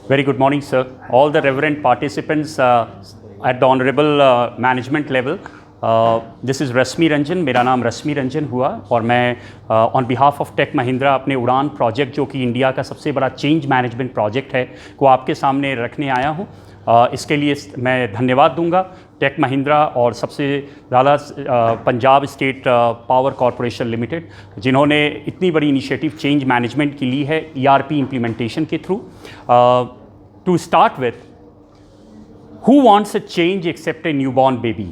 Very good morning, sir. All the reverend participants at the honorable management level. This is रश्मि रंजन, मेरा नाम रश्मि रंजन हुआ और मैं on behalf of Tech Mahindra अपने Udaan project जो कि इंडिया का सबसे बड़ा चेंज मैनेजमेंट प्रोजेक्ट है को आपके सामने रखने आया हूँ। इसके लिए मैं धन्यवाद दूंगा टेक महिंद्रा और सबसे ज़्यादा Punjab state power corporation limited जिन्होंने इतनी बड़ी इनिशिएटिव चेंज मैनेजमेंट की ली है ERP इम्प्लीमेंटेशन के through. To start with, who wants a change except a newborn baby?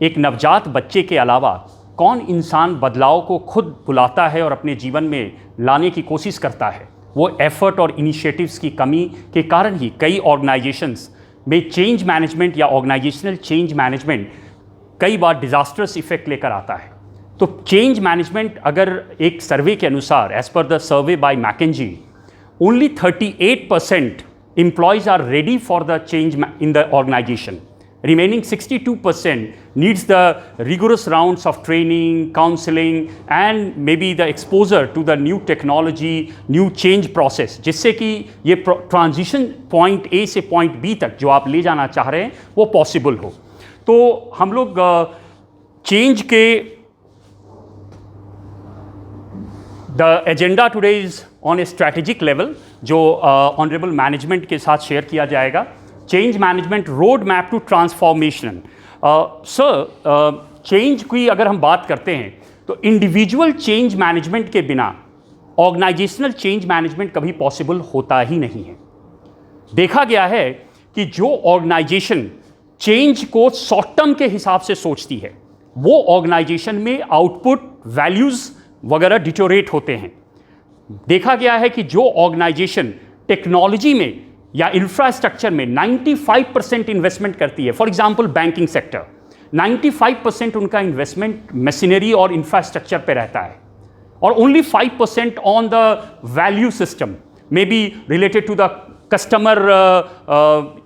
एक नवजात बच्चे के अलावा कौन इंसान बदलाव को खुद बुलाता है और अपने जीवन में लाने की कोशिश करता है? वो एफर्ट और इनिशिएटिव्स की कमी के कारण ही कई ऑर्गेनाइजेशंस में चेंज मैनेजमेंट या ऑर्गेनाइजेशनल चेंज मैनेजमेंट कई बार डिजास्टर्स इफेक्ट लेकर आता है। तो चेंज मैनेजमेंट, अगर एक सर्वे के अनुसार, as per the survey by McKinsey, only 38% employees are ready for the change in the organization. Remaining 62% needs the rigorous rounds of training, counseling and maybe the exposure to the new technology, new change process, जिससे कि ये transition point A से point B तक जो आप ले जाना चाह रहे हैं वो पॉसिबल हो। तो हम लोग चेंज के the agenda today is on a strategic level जो ऑनरेबल मैनेजमेंट के साथ शेयर किया जाएगा। Change management road map to transformation. Sir, change की अगर हम बात करते हैं तो इंडिविजुअल चेंज मैनेजमेंट के बिना ऑर्गेनाइजेशनल चेंज मैनेजमेंट कभी पॉसिबल होता ही नहीं है। देखा गया है कि जो ऑर्गेनाइजेशन चेंज को शॉर्ट टर्म के हिसाब से सोचती है वो ऑर्गेनाइजेशन में आउटपुट, वैल्यूज वगैरह डिटोरेट होते हैं। देखा गया है कि जो ऑर्गेनाइजेशन टेक्नोलॉजी में या इंफ्रास्ट्रक्चर में 95% इन्वेस्टमेंट करती है, फॉर एग्जांपल बैंकिंग सेक्टर, 95% उनका इन्वेस्टमेंट मशीनरी और इंफ्रास्ट्रक्चर पे रहता है और only 5% on the value system, may be related to the customer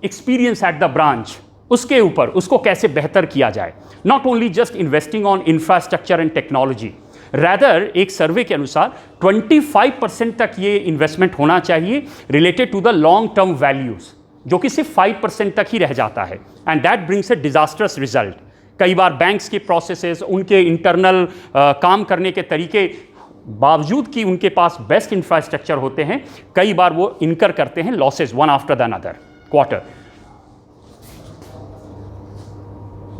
experience at the branch, उसके ऊपर उसको कैसे बेहतर किया जाए। Not only just investing on infrastructure and technology, rather एक सर्वे के अनुसार 25% तक ये इन्वेस्टमेंट होना चाहिए related to the long term values, जो कि सिर्फ 5% तक ही रह जाता है and that brings a disasters result. कई बार बैंक्स के प्रोसेसेस, उनके इंटरनल काम करने के तरीके, बावजूद कि उनके पास बेस्ट इंफ्रास्ट्रक्चर होते हैं, कई बार वो इनकर करते हैं losses one after the another quarter.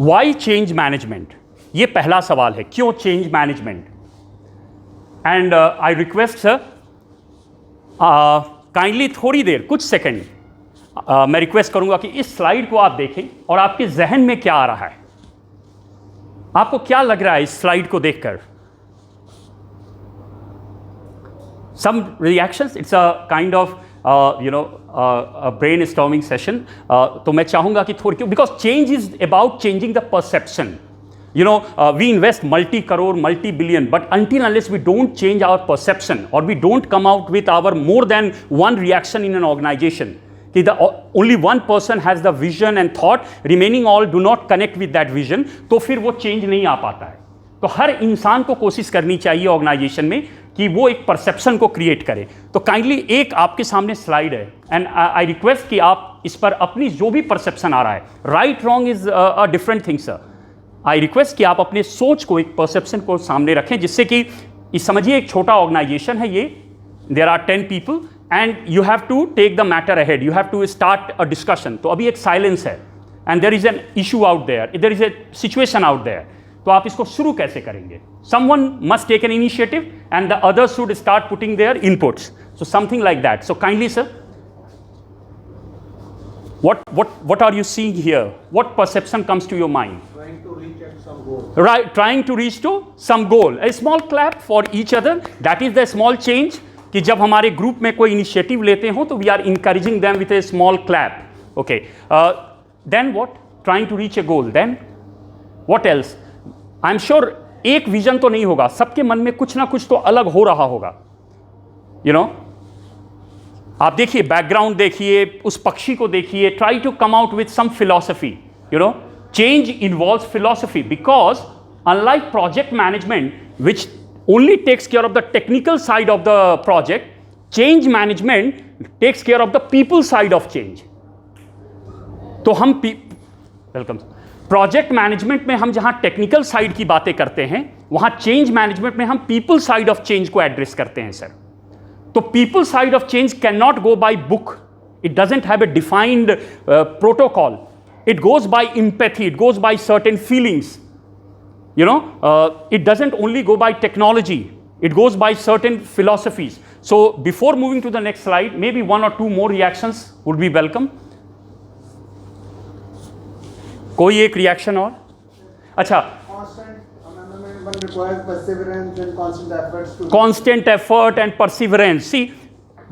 Why change management? ये पहला सवाल है, क्यों change management? And I request sir kindly थोड़ी देर, कुछ सेकंड मैं रिक्वेस्ट करूंगा कि इस स्लाइड को आप देखें और आपके जहन में क्या आ रहा है, आपको क्या लग रहा है इस स्लाइड को देखकर? Some reactions, it's a kind of brainstorming session. तो मैं चाहूंगा कि थोड़ी, because change is about changing the perception. We invest multi-crore, multi-billion, but until unless we don't change our perception or we don't come out with our more than one reaction in an organization, कि only one person has the vision and thought, remaining all do not connect with that vision, तो फिर वो change नहीं आ पाता है। तो हर इंसान को कोशिश करनी चाहिए ऑर्गेनाइजेशन में कि वो एक परसेप्शन को क्रिएट करे। तो काइंडली एक आपके सामने स्लाइड है एंड आई रिक्वेस्ट कि आप इस पर अपनी जो भी परसेप्शन आ रहा है, right wrong is a different thing sir, I request कि आप अपने सोच को, एक परसेप्शन को सामने रखें, जिससे कि इस समझिए एक छोटा ऑर्गेनाइजेशन है ये, there are 10 people and you have to take the matter ahead, you have to start a discussion. तो अभी एक साइलेंस है and there is an issue out there, there is a situation out there, तो आप इसको शुरू कैसे करेंगे? Someone must take an initiative and the others should start putting their inputs, so something like that. So kindly sir, what are you seeing here? What perception comes to your mind? Right, trying to reach to some goal. A small clap for each other. That is the small change. कि जब हमारे group में कोई initiative लेते हो तो we are encouraging them with a small clap. Okay. Then what? Trying to reach a goal. Then what else? I'm sure एक vision तो नहीं होगा, सबके मन में कुछ ना कुछ तो अलग हो रहा होगा। आप देखिए, बैकग्राउंड देखिए, उस पक्षी को देखिए, try to come out with some philosophy. Change involves philosophy because unlike project management, which only takes care of the technical side of the project, change management takes care of the people side of change. तो हम welcome. Project management में हम जहां technical side की बातें करते हैं, वहां चेंज मैनेजमेंट में हम पीपल साइड ऑफ चेंज को एड्रेस करते हैं सर। तो people side of change can not go by book, it doesn't have a defined protocol, it goes by empathy, it goes by certain feelings, you know. It doesn't only go by technology, it goes by certain philosophies. So before moving to the next slide, maybe one or two more reactions would be welcome. कोई एक reaction और? अच्छा, constant effort and perseverance. See,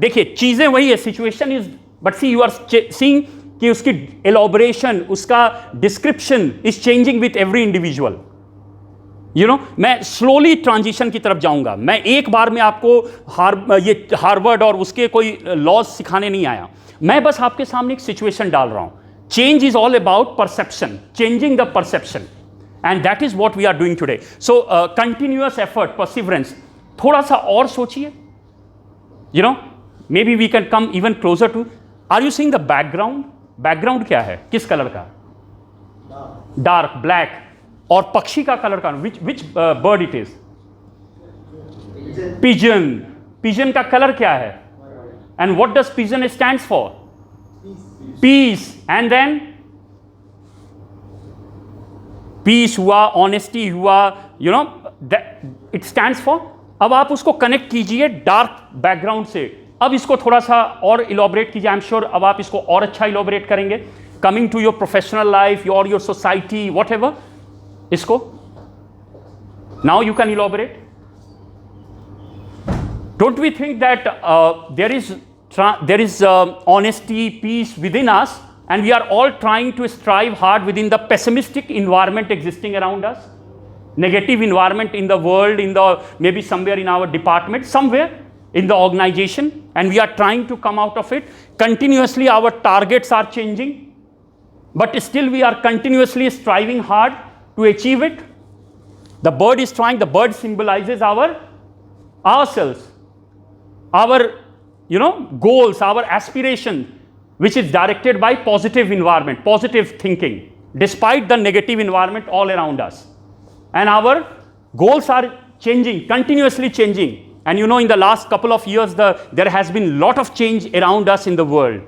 देखिए चीजें वही है, situation is, but see you are seeing कि उसकी एलॉबरेशन, उसका description is changing with every individual. You know, मैं स्लोली ट्रांजिशन की तरफ जाऊंगा। मैं एक बार में आपको ये हार्वर्ड और उसके कोई लॉज सिखाने नहीं आया, मैं बस आपके सामने एक सिचुएशन डाल रहा हूं। Change is all about perception, changing the perception, and that is what we are doing today. So continuous effort, perseverance. थोड़ा सा और सोचिए, you know, maybe we can come even closer to. Are you seeing the background? Background क्या है, किस colour का? Dark black. और पक्षी का कलर का, which bird it is? Pigeon. Pigeon का कलर क्या है? And what does pigeon stands for? Peace. And then peace हुआ, ऑनेस्टी हुआ, you know, it stands for. अब आप उसको कनेक्ट कीजिए डार्क बैकग्राउंड से। अब इसको थोड़ा सा और इलॉबरेट कीजिए, आई एम श्योर अब आप इसको और अच्छा इलॉबरेट करेंगे। Coming to your professional life, your society, whatever, इसको now you can elaborate. Don't we think that there is honesty, peace within us, and we are all trying to strive hard within the pessimistic environment existing around us, negative environment in the world, in the maybe somewhere in our department, somewhere in the organization, and we are trying to come out of it. Continuously our targets are changing, but still we are continuously striving hard to achieve it. The bird is trying, the bird symbolizes ourselves, our, you know, goals, our aspiration, which is directed by positive environment, positive thinking, despite the negative environment all around us. And our goals are changing, continuously changing. And you know, in the last couple of years, there has been a lot of change around us in the world.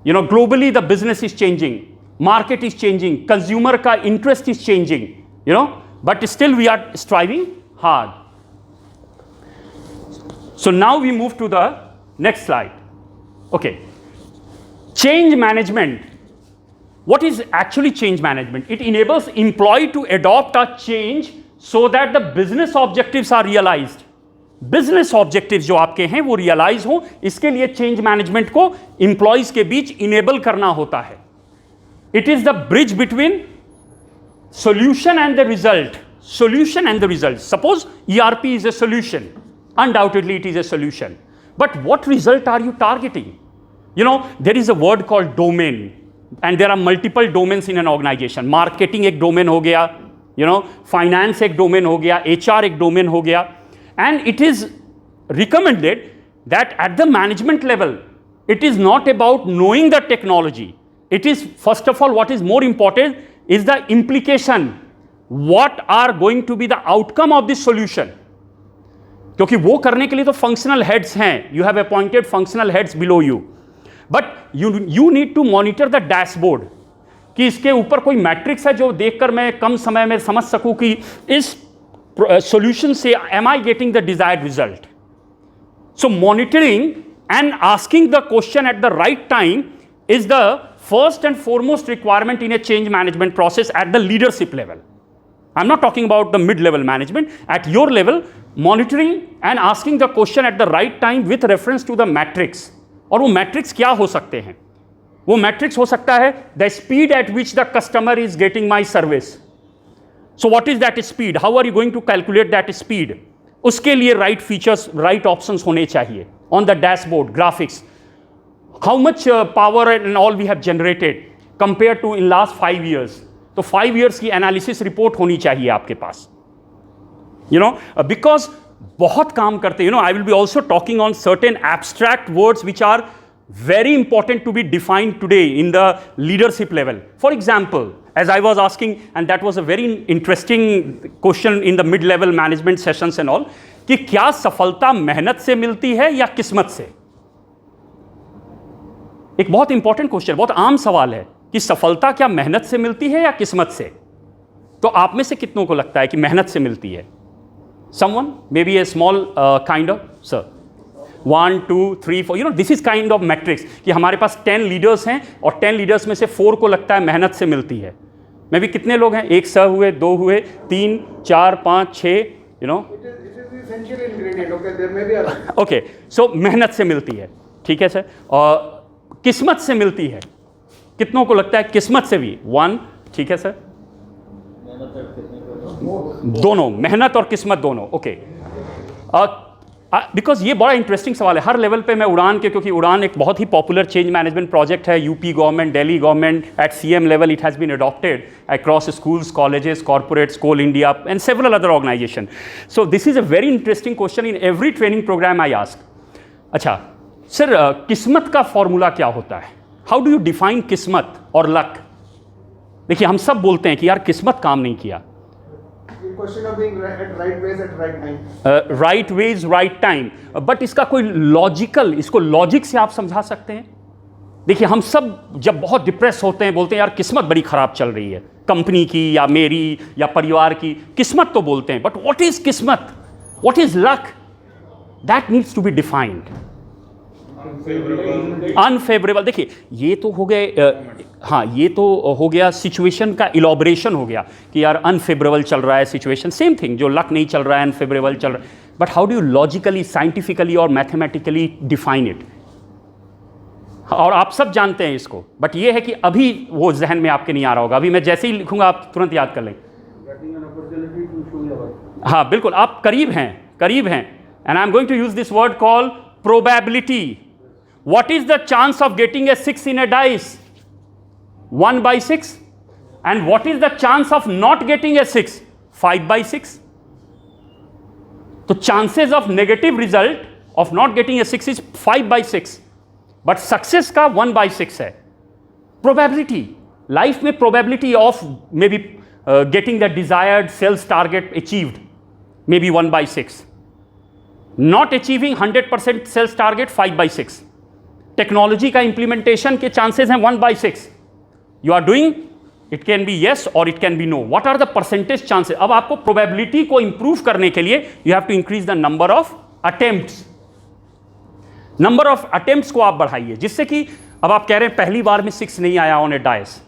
You know, globally the business is changing, market is changing, consumer ka interest is changing, you know, but still we are striving hard. So now we move to the next slide. Okay. Change management. What is actually change management? It enables employee to adopt a change so that the business objectives are realized. Business objectives जो आपके हैं वो realise हो, इसके लिए change management को employees के बीच enable करना होता है। It is the bridge between solution and the result. Solution and the result. Suppose ERP is a solution. Undoubtedly it is a solution. But what result are you targeting? You know, there is a word called domain. And there are multiple domains in an organization. Marketing एक domain हो गया, you know, finance एक domain हो गया, HR एक domain हो गया. And it is recommended that at the management level, it is not about knowing the technology. It is, first of all, what is more important is the implication. What are going to be the outcome of this solution? क्योंकि वो करने के लिए तो functional heads हैं. You have appointed functional heads below you. But you need to monitor the dashboard. कि इसके ऊपर कोई मैट्रिक्स है जो देखकर मैं कम समय में समझ सकूं कि इस solution से am I getting the desired result? So monitoring and asking the question at the right time is the first and foremost requirement in a change management process at the leadership level. I'm not talking about the mid-level management. At your level, monitoring and asking the question at the right time with reference to the matrix. और वो matrix क्या हो सकते हैं? वो matrix हो सकता है the speed at which the customer is getting my service. So what is that speed? How are you going to calculate that speed? उसके लिए right features, right options होने चाहिए on the dashboard, graphics. How much power and all we have generated compared to in last 5 years. तो 5 years की analysis report होनी चाहिए आपके पास. You know, because बहुत काम करते, you know, I will be also talking on certain abstract words which are very important to be defined today in the leadership level. For example, as I was asking, and that was a very interesting question in the mid-level management sessions and all, कि क्या सफलता मेहनत से मिलती है या किस्मत से? एक बहुत इंपॉर्टेंट क्वेश्चन, बहुत आम सवाल है कि सफलता क्या मेहनत से मिलती है या किस्मत से? तो आप में से कितनों को लगता है कि मेहनत से मिलती है? Someone, maybe a small kind of, sir. 1, 2, 3, 4, this is kind of matrix कि हमारे पास 10 लीडर्स हैं और 10 लीडर्स में से 4 को लगता है मेहनत से मिलती है. मे भी कितने लोग हैं? 1 सर हुए, 2 हुए, 3, 4, 5, 6, ओके. सो मेहनत से मिलती है, ठीक है सर. और किस्मत से मिलती है, कितनों को लगता है किस्मत से भी? 1, ठीक है सर. दोनों, मेहनत और किस्मत दोनों, ओके. बिकॉज ये बड़ा इंटरेस्टिंग सवाल है. हर लेवल पे मैं उड़ान के, क्योंकि उड़ान एक बहुत ही पॉपुलर चेंज मैनेजमेंट प्रोजेक्ट है. UP government, Delhi government, at CM level it has been adopted across schools, colleges, corporates, Coal India and several other organisation. So this is a very interesting question in every training programme I ask. अच्छा sir, किस्मत का formula क्या होता है? How do you define किस्मत और luck? देखिए, हम सब बोलते हैं कि यार किस्मत काम नहीं किया. Question of being at right ways at right time. Right ways, right time. But इसका कोई लॉजिकल, इसको लॉजिक से आप समझा सकते हैं? देखिए, हम सब जब बहुत डिप्रेस होते हैं बोलते हैं यार किस्मत बड़ी खराब चल रही है, कंपनी की या मेरी या परिवार की. किस्मत तो बोलते हैं, बट व्हाट इज किस्मत? What is luck? That needs to be defined. Unfavourable. देखिए, ये तो हो गए, हाँ, ये तो हो गया सिचुएशन का इलॉबरेशन हो गया कि यार अनफेवरेबल चल रहा है सिचुएशन. सेम थिंग, जो लक नहीं चल रहा है, अनफेवरेबल चल रहा है. But how do you logically, scientifically और मैथमेटिकली डिफाइन इट? और आप सब जानते हैं इसको, बट ये है कि अभी वो जहन में आपके नहीं आ रहा होगा. अभी मैं जैसे ही लिखूंगा आप तुरंत याद कर लें. हाँ बिल्कुल, आप करीब हैं, करीब हैं. And I am going to use this word call probability. What is the chance of getting a 6 in a dice? 1/6. And what is the chance of not getting a 6? 5/6. So chances of negative result of not getting a 6 is 5/6. But success का 1/6 है. Probability. Life में probability of maybe getting the desired sales target achieved, maybe 1/6. Not achieving 100% sales target, 5/6. Technology का implementation के chances हैं 1/6. You are doing, it can be yes और it can be no. What are the percentage chances? अब आपको probability को improve करने के लिए you have to increase the number of attempts. Number of attempts को आप बढ़ाइए, जिससे कि अब आप कह रहे हैं पहली बार में 6 नहीं आया on a dice.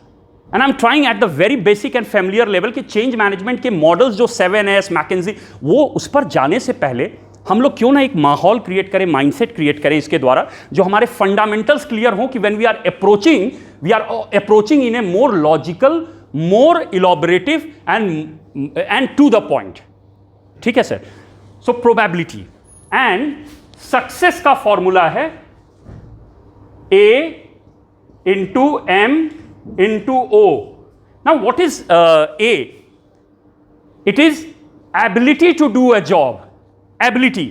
And I am trying at the very basic and familiar level कि चेंज मैनेजमेंट के मॉडल्स जो 7S, मैकेंजी, वो उस पर जाने से पहले हम लोग क्यों ना एक माहौल क्रिएट करें, माइंडसेट क्रिएट करें इसके द्वारा, जो हमारे फंडामेंटल्स क्लियर हों कि when we are approaching in a more logical, more elaborative and to the point. ठीक है sir. So probability and success का फॉर्मूला है A into M into O. Now what is A? It is ability to do a job. Ability.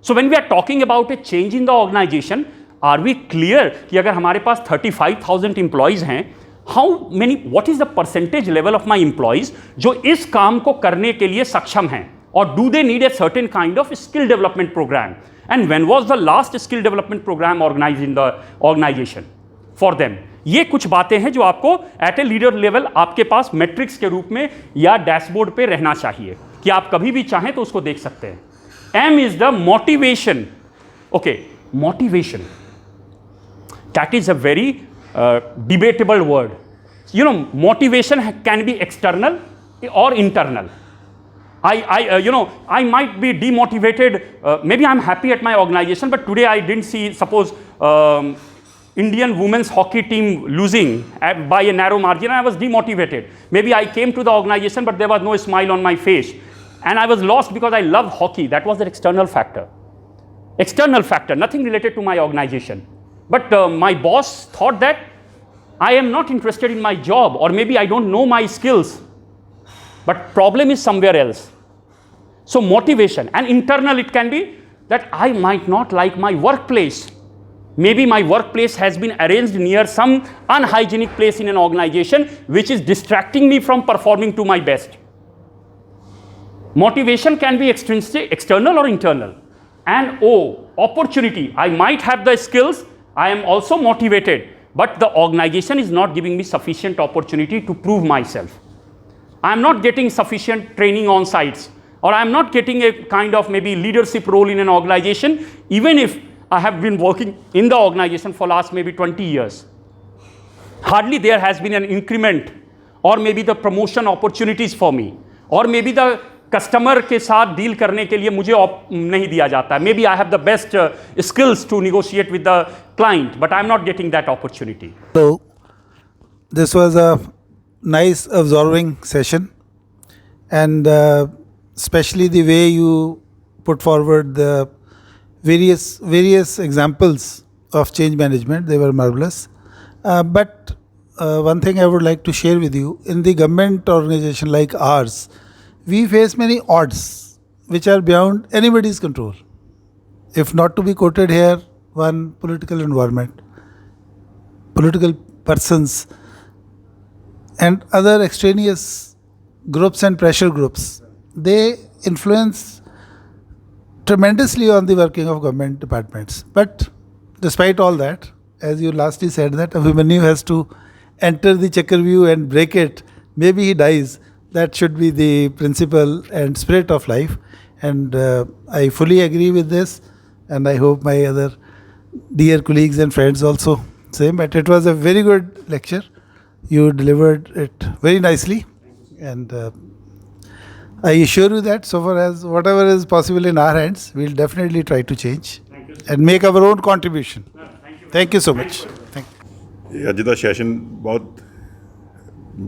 So when we are talking about a change in the organization, are we clear कि अगर हमारे पास 35,000 employees हैं, what is the percentage level of my employees जो इस काम को करने के लिए सक्षम हैं, और do they need a certain kind of skill development program? And when was the last skill development program organized in the organization for them? ये कुछ बातें हैं जो आपको एट ए लीडर लेवल आपके पास मैट्रिक्स के रूप में या डैशबोर्ड पे रहना चाहिए कि आप कभी भी चाहें तो उसको देख सकते हैं. M is the motivation. Okay, motivation. That is a very debatable word. You know, motivation can be external or internal. I might be demotivated. Maybe I'm happy at my organization, but today I didn't see, suppose, Indian women's hockey team losing by a narrow margin. I was demotivated. Maybe I came to the organization, but there was no smile on my face. And I was lost because I love hockey. That was an external factor. External factor, nothing related to my organization. But my boss thought that I am not interested in my job, or maybe I don't know my skills. But problem is somewhere else. So motivation. And internal, it can be that I might not like my workplace. Maybe my workplace has been arranged near some unhygienic place in an organization which is distracting me from performing to my best. Motivation can be extrinsic, external or internal. And opportunity. I might have the skills, I am also motivated, but the organization is not giving me sufficient opportunity to prove myself. I am not getting sufficient training on sites, or I am not getting a kind of maybe leadership role in an organization, even if I have been working in the organization for last maybe 20 years. Hardly there has been an increment, or maybe the promotion opportunities for me, or maybe the customer के साथ deal करने के लिए मुझे नहीं दिया जाता है. Maybe I have the best skills to negotiate with the client, but I'm not getting that opportunity. So this was a nice absorbing session, and especially the way you put forward the various examples of change management, they were marvelous. But one thing I would like to share with you, in the government organization like ours, we face many odds which are beyond anybody's control. If not to be quoted here, one political environment, political persons, and other extraneous groups and pressure groups, they influence tremendously on the working of government departments. But despite all that, as you lastly said, that Abhimanyu has to enter the Chakravyuh and break it, maybe he dies. That should be the principle and spirit of life, and I fully agree with this, and I hope my other dear colleagues and friends also same. But it was a very good lecture. You delivered it very nicely, and I assure you that so far as whatever is possible in our hands, we'll definitely try to change and make our own contribution. Thank you so much. Thank you. ਅੱਜ ਦਾ session ਬਹੁਤ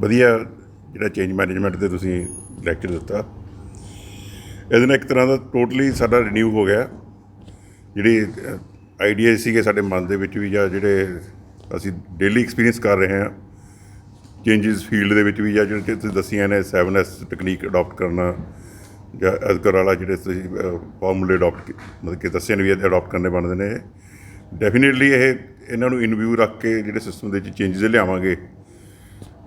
ਵਧੀਆ ਜਿਹੜਾ change management 'ਤੇ ਤੁਸੀਂ lecture ਦਿੱਤਾ, ਇਹਦੇ ਨਾਲ ਇੱਕ ਤਰ੍ਹਾਂ ਦਾ ਟੋਟਲੀ ਸਾਡਾ ਰਿਨਿਊ ਹੋ ਗਿਆ. ਜਿਹੜੇ ਆਈਡੀਆ ਸੀਗੇ ਸਾਡੇ ਮਨ ਦੇ ਵਿੱਚ ਵੀ, ਜਾਂ ਜਿਹੜੇ ਅਸੀਂ ਡੇਲੀ ਐਕਸਪੀਰੀਅੰਸ ਕਰ ਰਹੇ ਹਾਂ ਚੇਂਜਿਸ ਫੀਲਡ ਦੇ ਵਿੱਚ ਵੀ, ਜਾਂ ਜਿਹੜੇ ਤੁਸੀਂ ਦੱਸੀਆਂ ਨੇ 7S ਟੈਕਨੀਕ ਅਡੋਪਟ ਕਰਨਾ, ਜਾਂ ਅਜ਼ਕਰ ਵਾਲਾ ਜਿਹੜੇ ਤੁਸੀਂ ਫਾਰਮੂਲੇ ਅਡੋਪਟ ਮਤਲਬ ਕਿ ਦੱਸੇ ਨੇ ਵੀ ਅਡੋਪਟ ਕਰਨੇ ਬਣਦੇ ਨੇ, ਡੈਫੀਨੇਟਲੀ ਇਹ ਇਹਨਾਂ ਨੂੰ ਇਨ ਵਿਊ ਰੱਖ ਕੇ ਜਿਹੜੇ ਸਿਸਟਮ ਦੇ ਵਿੱਚ ਚੇਂਜਿਸ ਲਿਆਵਾਂਗੇ.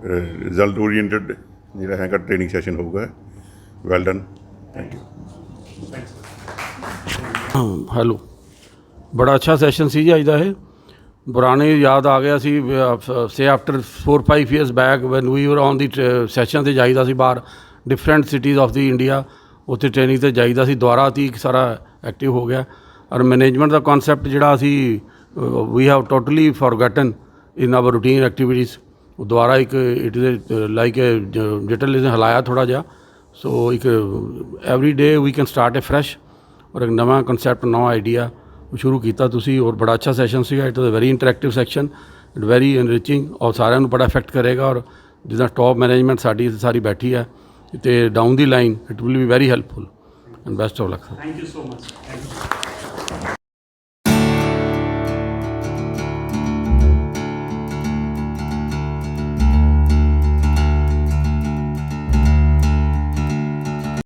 ਰਿਜ਼ਲਟ ਓਰੀਐਂਟਡ ਜਿਹੜਾ ਹੈਗਾ ਟ੍ਰੇਨਿੰਗ ਸੈਸ਼ਨ ਹੋਊਗਾ. Well done, thank you. Hello, ਬੜਾ ਅੱਛਾ ਸੈਸ਼ਨ ਸੀ ਜੀ ਅੱਜ ਦਾ. ਇਹ ਪੁਰਾਣੇ ਯਾਦ ਆ ਗਿਆ ਸੀ, say after 4-5 years back when we were on the session 'ਤੇ ਜਾਈਦਾ ਸੀ ਬਾਹਰ, different cities of the India, ਉੱਥੇ ਟ੍ਰੇਨਿੰਗ 'ਤੇ ਜਾਈਦਾ ਸੀ. ਦੁਬਾਰਾ ਤੀ ਸਾਰਾ ਐਕਟਿਵ ਹੋ ਗਿਆ. ਔਰ ਮੈਨੇਜਮੈਂਟ ਦਾ ਕਨਸੈਪਟ ਜਿਹੜਾ ਅਸੀਂ ਵੀ have totally forgotten in our routine activities, ਉਹ ਦੁਬਾਰਾ ਇੱਕ it is like a journalism ਹਿਲਾਇਆ ਥੋੜ੍ਹਾ ਜਿਹਾ. ਸੋ ਇੱਕ every day we can start a fresh, or ਇੱਕ ਨਵਾਂ ਕਨਸੈਪਟ, ਨਵਾਂ ਆਈਡੀਆ ਸ਼ੁਰੂ ਕੀਤਾ ਤੁਸੀਂ. ਔਰ ਬੜਾ ਅੱਛਾ ਸੈਸ਼ਨ ਸੀਗਾ. It was a very interactive section, it very enriching, ਔਰ ਸਾਰਿਆਂ ਨੂੰ ਬੜਾ ਇਫੈਕਟ ਕਰੇਗਾ. ਔਰ ਜਿੱਦਾਂ ਟੌਪ ਮੈਨੇਜਮੈਂਟ ਸਾਡੀ ਸਾਰੀ ਬੈਠੀ ਹੈ ਅਤੇ down the line it will be very helpful, and best of luck. Thank you so much. Thank you.